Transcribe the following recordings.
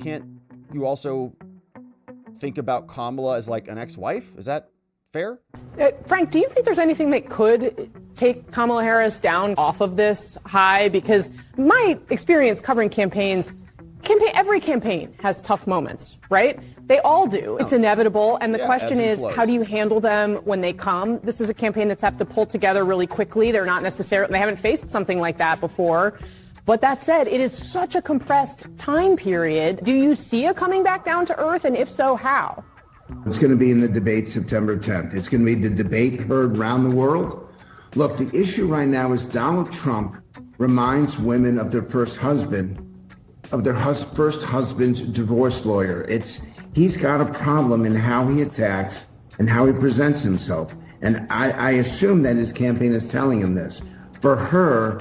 can't you also think about Kamala as like an ex-wife? Is that fair? Frank, do you think there's anything that could take Kamala Harris down off of this high? Because my experience covering campaigns, every campaign has tough moments, right? They all do. It's inevitable. And the question is, how do you handle them when they come? This is a campaign that's had to pull together really quickly. They haven't faced something like that before. But that said, it is such a compressed time period. Do you see it coming back down to earth? And if so, how? It's going to be in the debate September 10th. It's going to be the debate heard around the world. Look, the issue right now is Donald Trump reminds women of their first husband, of their first husband's divorce lawyer. He's got a problem in how he attacks and how he presents himself. And I assume that his campaign is telling him this. For her,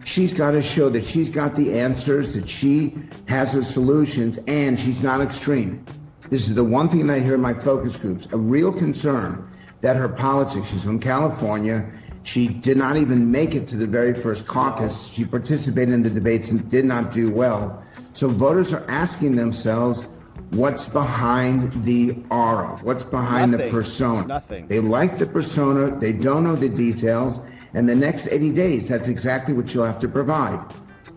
she's got to show that she's got the answers, that she has the solutions, and she's not extreme. This is the one thing I hear in my focus groups, a real concern that her politics, she's from California, she did not even make it to the very first caucus. She participated in the debates and did not do well. So voters are asking themselves, what's behind the aura? What's behind the persona? Nothing. They like the persona, they don't know the details, and the next 80 days, that's exactly what you'll have to provide.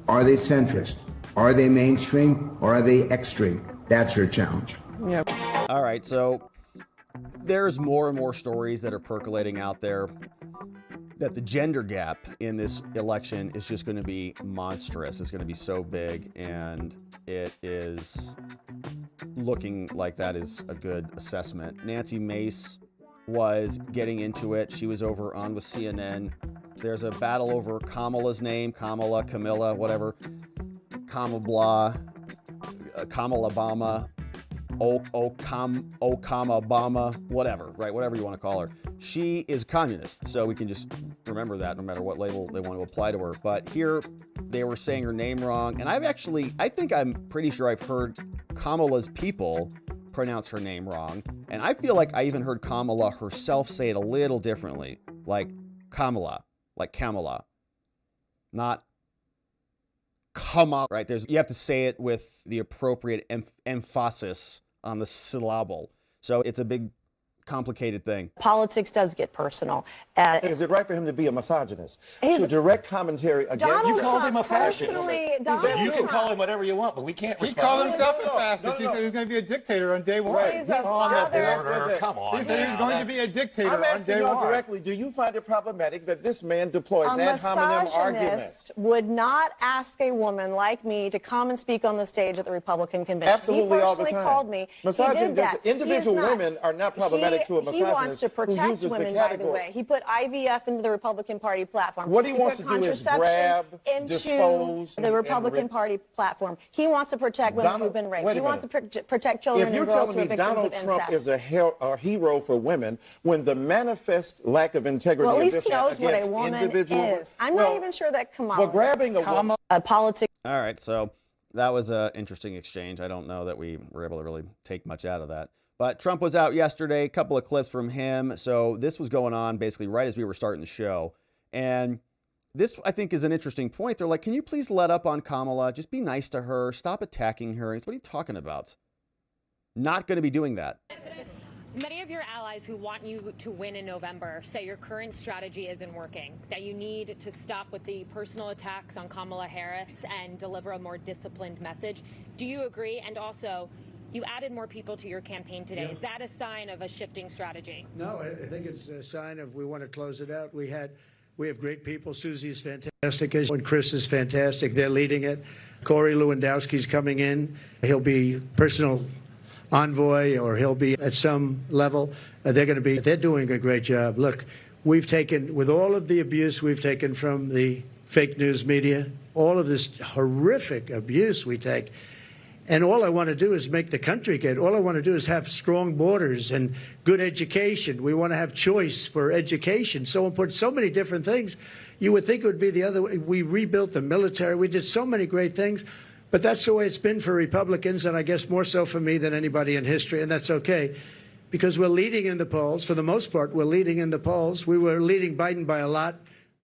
Are they centrist? Are they mainstream? Or are they extreme? That's your challenge. Yeah. All right, so there's more and more stories that are percolating out there that the gender gap in this election is just going to be monstrous. It's going to be so big, and it is looking like that is a good assessment. Nancy Mace was getting into it. She was over on with CNN. There's a battle over Kamala's name, Kamala, Camilla, whatever. Kamala Obama. Obama, whatever, right? Whatever you want to call her. She is a communist, so we can just remember that no matter what label they want to apply to her. But here they were saying her name wrong, and I'm pretty sure I've heard Kamala's people pronounce her name wrong, and I feel like I even heard Kamala herself say it a little differently, like Kamala, not Kamala, right? You have to say it with the appropriate emphasis on the syllable. So it's a big, complicated thing. Politics does get personal. Is it right for him to be a misogynist? To direct commentary against... You called him a fascist. You can call him whatever you want, but we can't respond. He called himself a fascist. He said he was going to be a dictator on day one. Right. On the border. Come on. He said he was going to be a dictator on day one. I'm asking you directly, do you find it problematic that this man deploys ad hominem arguments? Would not ask a woman like me to come and speak on the stage at the Republican convention. Absolutely, all the time. He personally called me. Individual women are not problematic to a misogynist. He wants to protect women, by the way. He put IVF into the Republican Party platform. What he wants to do is grab, dispose, the Republican Party platform. He wants to protect women who've been raped. He wants to protect children and girls who are victims of incest. If you're telling me Donald Trump is a hero for women, when the manifest lack of integrity of this against individual is. I'm not even sure that Kamala. But grabbing a politics. All right, so that was an interesting exchange. I don't know that we were able to really take much out of that. But Trump was out yesterday, a couple of clips from him. So this was going on basically right as we were starting the show. And this, I think, is an interesting point. They're like, can you please let up on Kamala? Just be nice to her. Stop attacking her. What are you talking about? Not going to be doing that. Many of your allies who want you to win in November say your current strategy isn't working, that you need to stop with the personal attacks on Kamala Harris and deliver a more disciplined message. Do you agree? And also, you added more people to your campaign today. Yeah. Is that a sign of a shifting strategy? No, I think it's a sign of we want to close it out. We have great people. Susie is fantastic, and Chris is fantastic. They're leading it. Corey Lewandowski's coming in. He'll be personal envoy, or he'll be at some level. They're doing a great job. Look, we've taken, with all of the abuse we've taken from the fake news media, all of this horrific abuse we take, and all I want to do is make the country good. All I want to do is have strong borders and good education. We want to have choice for education. So important, so many different things. You would think it would be the other way. We rebuilt the military. We did so many great things. But that's the way it's been for Republicans, and I guess more so for me than anybody in history, and that's okay, because we're leading in the polls. For the most part, we're leading in the polls. We were leading Biden by a lot